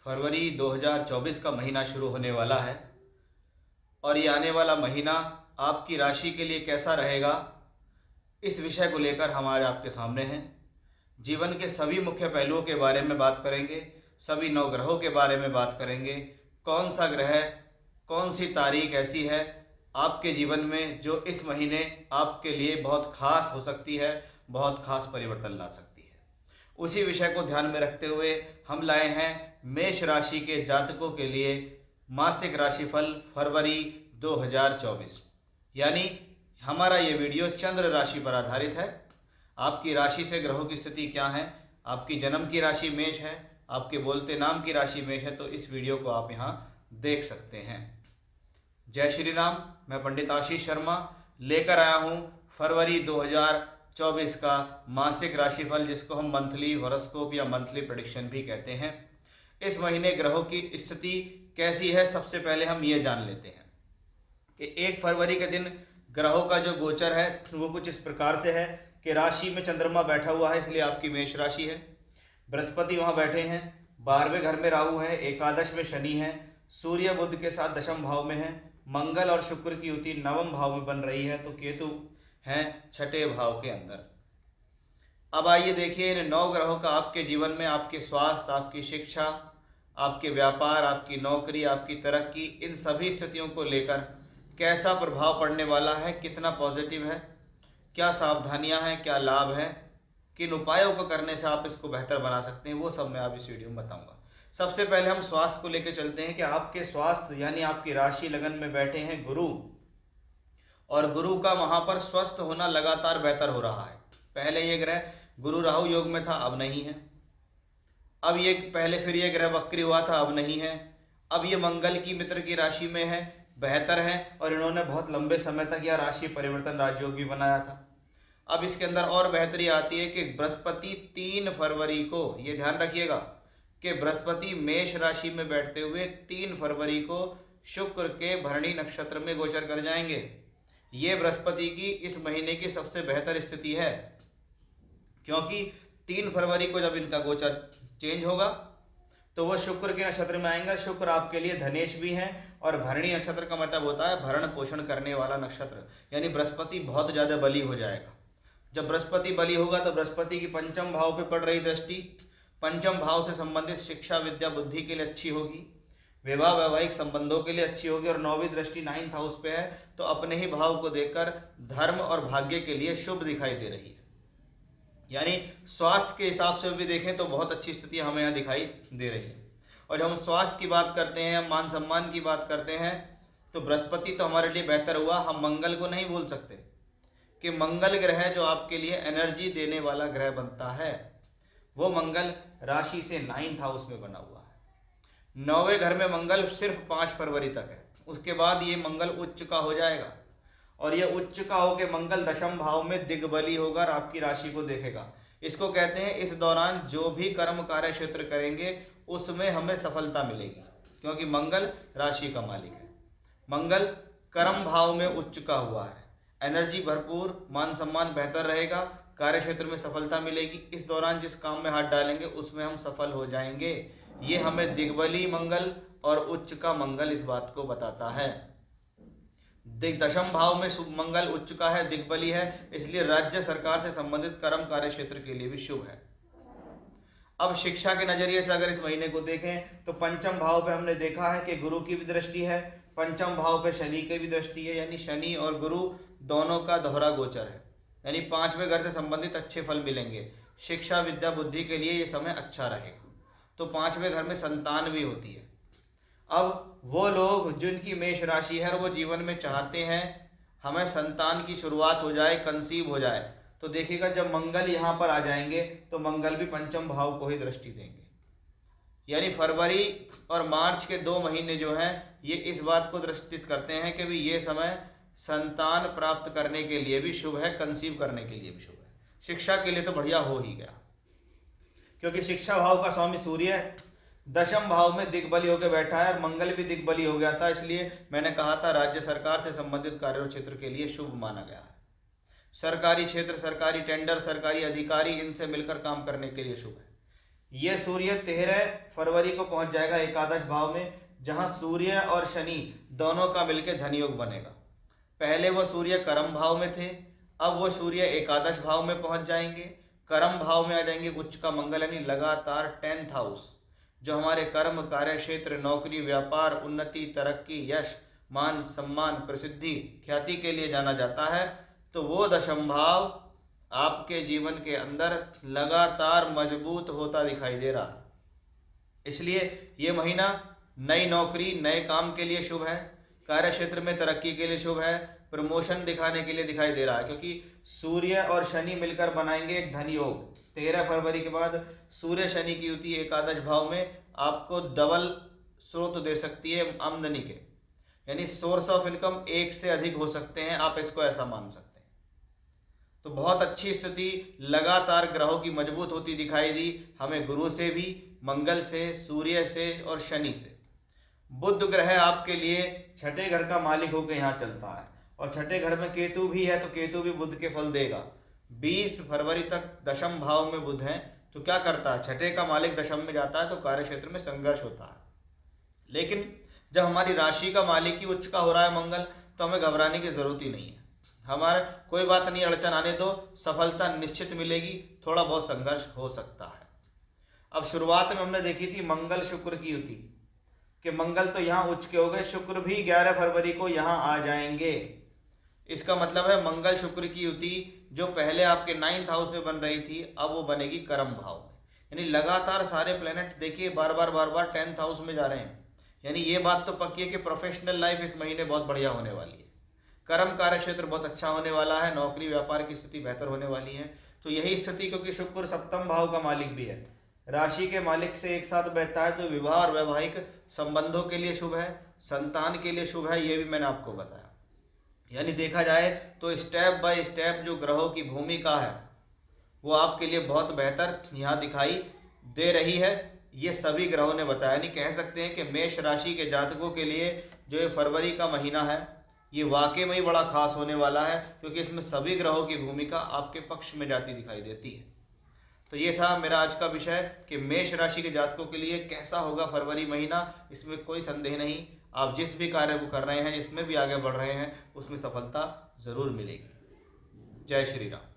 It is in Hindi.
फरवरी 2024 का महीना शुरू होने वाला है और ये आने वाला महीना आपकी राशि के लिए कैसा रहेगा, इस विषय को लेकर हमारे आपके सामने हैं। जीवन के सभी मुख्य पहलुओं के बारे में बात करेंगे, सभी नौ ग्रहों के बारे में बात करेंगे। कौन सा ग्रह, कौन सी तारीख ऐसी है आपके जीवन में जो इस महीने आपके लिए बहुत खास हो सकती है, बहुत खास परिवर्तन ला सकती है। उसी विषय को ध्यान में रखते हुए हम लाए हैं मेष राशि के जातकों के लिए मासिक राशिफल फरवरी 2024। यानी हमारा ये वीडियो चंद्र राशि पर आधारित है। आपकी राशि से ग्रहों की स्थिति क्या है, आपकी जन्म की राशि मेष है, आपके बोलते नाम की राशि मेष है, तो इस वीडियो को आप यहाँ देख सकते हैं। जय श्री राम। मैं पंडित आशीष शर्मा लेकर आया हूँ फरवरी 2024 का मासिक राशिफल, जिसको हम मंथली हॉरोस्कोप या मंथली प्रेडिक्शन भी कहते हैं। इस महीने ग्रहों की स्थिति कैसी है, सबसे पहले हम ये जान लेते हैं कि 1 फरवरी के दिन ग्रहों का जो गोचर है वो कुछ इस प्रकार से है कि राशि में चंद्रमा बैठा हुआ है, इसलिए आपकी मेष राशि है। बृहस्पति वहाँ बैठे हैं, 12वें घर में राहु है, एकादश में शनि है, सूर्य बुध के साथ दशम भाव में है, मंगल और शुक्र की युति नवम भाव में बन रही है, तो केतु हैं छठे भाव के अंदर। अब आइए देखिए इन 9 ग्रहों का आपके जीवन में, आपके स्वास्थ्य, आपकी शिक्षा, आपके व्यापार, आपकी नौकरी, आपकी तरक्की, इन सभी स्थितियों को लेकर कैसा प्रभाव पड़ने वाला है, कितना पॉजिटिव है, क्या सावधानियां हैं, क्या लाभ हैं, किन उपायों को करने से आप इसको बेहतर बना सकते हैं, वो सब मैं आप इस वीडियो में बताऊंगा। सबसे पहले हम स्वास्थ्य को लेकर चलते हैं कि आपके स्वास्थ्य यानी आपकी राशि लगन में बैठे हैं गुरु, और गुरु का वहां पर स्वस्थ होना लगातार बेहतर हो रहा है। पहले ये ग्रह गुरु राहु योग में था, अब नहीं है। अब ये पहले फिर ये ग्रह वक्री हुआ था, अब नहीं है। अब ये मंगल की मित्र की राशि में है, बेहतर है, और इन्होंने बहुत लंबे समय तक यह राशि परिवर्तन राजयोग भी बनाया था। अब इसके अंदर और बेहतरी आती है कि बृहस्पति 3 फरवरी को, ये ध्यान रखिएगा कि बृहस्पति मेष राशि में बैठते हुए 3 फरवरी को शुक्र के भरणी नक्षत्र में गोचर कर जाएंगे। ये बृहस्पति की इस महीने की सबसे बेहतर स्थिति है, क्योंकि 3 फरवरी को जब इनका गोचर चेंज होगा तो वो शुक्र के नक्षत्र में आएंगे। शुक्र आपके लिए धनेश भी हैं, और भरणी नक्षत्र का मतलब होता है भरण पोषण करने वाला नक्षत्र, यानी बृहस्पति बहुत ज़्यादा बली हो जाएगा। जब बृहस्पति बली होगा तो बृहस्पति की पंचम भाव पे पड़ रही दृष्टि पंचम भाव से संबंधित शिक्षा, विद्या, बुद्धि के लिए अच्छी होगी, विवाह वैवाहिक संबंधों के लिए अच्छी होगी, और 9वीं दृष्टि 9th हाउस पे है, तो अपने ही भाव को देखकर धर्म और भाग्य के लिए शुभ दिखाई दे रही है। यानी स्वास्थ्य के हिसाब से भी देखें तो बहुत अच्छी स्थिति हमें यहाँ दिखाई दे रही है। और जब हम स्वास्थ्य की बात करते हैं, हम मान सम्मान की बात करते हैं, तो बृहस्पति तो हमारे लिए बेहतर हुआ। हम मंगल को नहीं भूल सकते कि मंगल ग्रह जो आपके लिए एनर्जी देने वाला ग्रह बनता है, वो मंगल राशि से 9th हाउस में बना हुआ है। 9वें घर में मंगल सिर्फ 5 फरवरी तक है, उसके बाद ये मंगल उच्च का हो जाएगा, और ये उच्च का होकर मंगल दशम भाव में दिग्बली होगा और आपकी राशि को देखेगा। इसको कहते हैं इस दौरान जो भी कर्म कार्य क्षेत्र करेंगे उसमें हमें सफलता मिलेगी, क्योंकि मंगल राशि का मालिक है। मंगल कर्म भाव में उच्च का हुआ है, एनर्जी भरपूर, मान सम्मान बेहतर रहेगा, कार्य क्षेत्र में सफलता मिलेगी। इस दौरान जिस काम में हाथ डालेंगे उसमें हम सफल हो जाएंगे। ये हमें दिग्बली मंगल और उच्च का मंगल इस बात को बताता है। दशम भाव में मंगल उच्च का है, दिग्बली है, इसलिए राज्य सरकार से संबंधित कर्म कार्य क्षेत्र के लिए भी शुभ है। अब शिक्षा के नजरिए से अगर इस महीने को देखें तो पंचम भाव पे हमने देखा है कि गुरु की भी दृष्टि है, पंचम भाव पे शनि की भी दृष्टि है, यानी शनि और गुरु दोनों का दोहरा गोचर है, यानी 5वें घर से संबंधित अच्छे फल मिलेंगे। शिक्षा, विद्या, बुद्धि के लिए ये समय अच्छा रहेगा। तो 5वें घर में संतान भी होती है। अब वो लोग जिनकी मेष राशि है और वो जीवन में चाहते हैं हमें संतान की शुरुआत हो जाए, कंसीव हो जाए, तो देखिएगा जब मंगल यहाँ पर आ जाएंगे तो मंगल भी पंचम भाव को ही दृष्टि देंगे। यानी फरवरी और मार्च के 2 महीने जो हैं ये इस बात को दृष्टित करते हैं कि भी ये समय संतान प्राप्त करने के लिए भी शुभ है, कंसीव करने के लिए भी शुभ है। शिक्षा के लिए तो बढ़िया हो ही गया, क्योंकि शिक्षा भाव का स्वामी सूर्य दशम भाव में दिग्बली होकर बैठा है, और मंगल भी दिग्बली हो गया था, इसलिए मैंने कहा था राज्य सरकार से संबंधित कार्य क्षेत्र के लिए शुभ माना गया है। सरकारी क्षेत्र, सरकारी टेंडर, सरकारी अधिकारी, इनसे मिलकर काम करने के लिए शुभ है। ये सूर्य 13 फरवरी को पहुंच जाएगा एकादश भाव में, जहां सूर्य और शनि दोनों का मिलकर धन योग बनेगा। पहले वो सूर्य कर्म भाव में थे, अब वो सूर्य एकादश भाव में पहुंच जाएंगे, कर्म भाव में आ जाएंगे। उच्च का मंगल यानी लगातार 10th हाउस, जो हमारे कर्म, कार्य क्षेत्र, नौकरी, व्यापार, उन्नति, तरक्की, यश, मान, सम्मान, प्रसिद्धि, ख्याति के लिए जाना जाता है, तो वो दशम भाव आपके जीवन के अंदर लगातार मजबूत होता दिखाई दे रहा है। इसलिए ये महीना नई नौकरी, नए काम के लिए शुभ है, कार्य क्षेत्र में तरक्की के लिए शुभ है, प्रमोशन दिखाने के लिए दिखाई दे रहा है, क्योंकि सूर्य और शनि मिलकर बनाएंगे एक धन योग। 13 फरवरी के बाद सूर्य शनि की युति एकादश भाव में आपको डबल स्रोत दे सकती है आमदनी के, यानी सोर्स ऑफ इनकम एक से अधिक हो सकते हैं, आप इसको ऐसा मान सकते हैं। तो बहुत अच्छी स्थिति लगातार ग्रहों की मजबूत होती दिखाई दी हमें, गुरु से भी, मंगल से, सूर्य से और शनि से। बुध ग्रह आपके लिए छठे घर का मालिक होकर यहाँ चलता है, और छठे घर में केतु भी है, तो केतु भी बुध के फल देगा। 20 फरवरी तक दशम भाव में बुध है, तो क्या करता है, छठे का मालिक दशम में जाता है, तो कार्य क्षेत्र में संघर्ष होता है। लेकिन जब हमारी राशि का मालिक ही उच्च का हो रहा है मंगल, तो हमें घबराने की जरूरत ही नहीं है। हमारा कोई बात नहीं, अड़चन आने दो, सफलता निश्चित मिलेगी, थोड़ा बहुत संघर्ष हो सकता है। अब शुरुआत में हमने देखी थी मंगल शुक्र की युति, कि मंगल तो यहाँ उच्च के हो गए, शुक्र भी 11 फरवरी को यहाँ आ जाएंगे। इसका मतलब है मंगल शुक्र की युति जो पहले आपके 9th हाउस में बन रही थी, अब वो बनेगी कर्म भाव में। यानी लगातार सारे प्लेनेट देखिए बार बार 10th हाउस में जा रहे हैं, यानी ये बात तो पक्की है कि प्रोफेशनल लाइफ इस महीने बहुत बढ़िया होने वाली है, कर्म कार्य क्षेत्र बहुत अच्छा होने वाला है, नौकरी व्यापार की स्थिति बेहतर होने वाली है। तो यही स्थिति, क्योंकि शुक्र सप्तम भाव का मालिक भी है, राशि के मालिक से एक साथ बैठता है, तो विवाह और वैवाहिक संबंधों के लिए शुभ है, संतान के लिए शुभ है, ये भी मैंने आपको बताया। यानी देखा जाए तो स्टेप बाय स्टेप जो ग्रहों की भूमिका है वो आपके लिए बहुत बेहतर यहाँ दिखाई दे रही है, ये सभी ग्रहों ने बताया। यानी कह सकते हैं कि मेष राशि के जातकों के लिए जो ये फरवरी का महीना है, ये वाकई में ही बड़ा खास होने वाला है, क्योंकि इसमें सभी ग्रहों की भूमिका आपके पक्ष में जाती दिखाई देती है। तो ये था मेरा आज का विषय कि मेष राशि के जातकों के लिए कैसा होगा फरवरी महीना। इसमें कोई संदेह नहीं, आप जिस भी कार्य को कर रहे हैं, जिसमें भी आगे बढ़ रहे हैं, उसमें सफलता जरूर मिलेगी। जय श्री राम।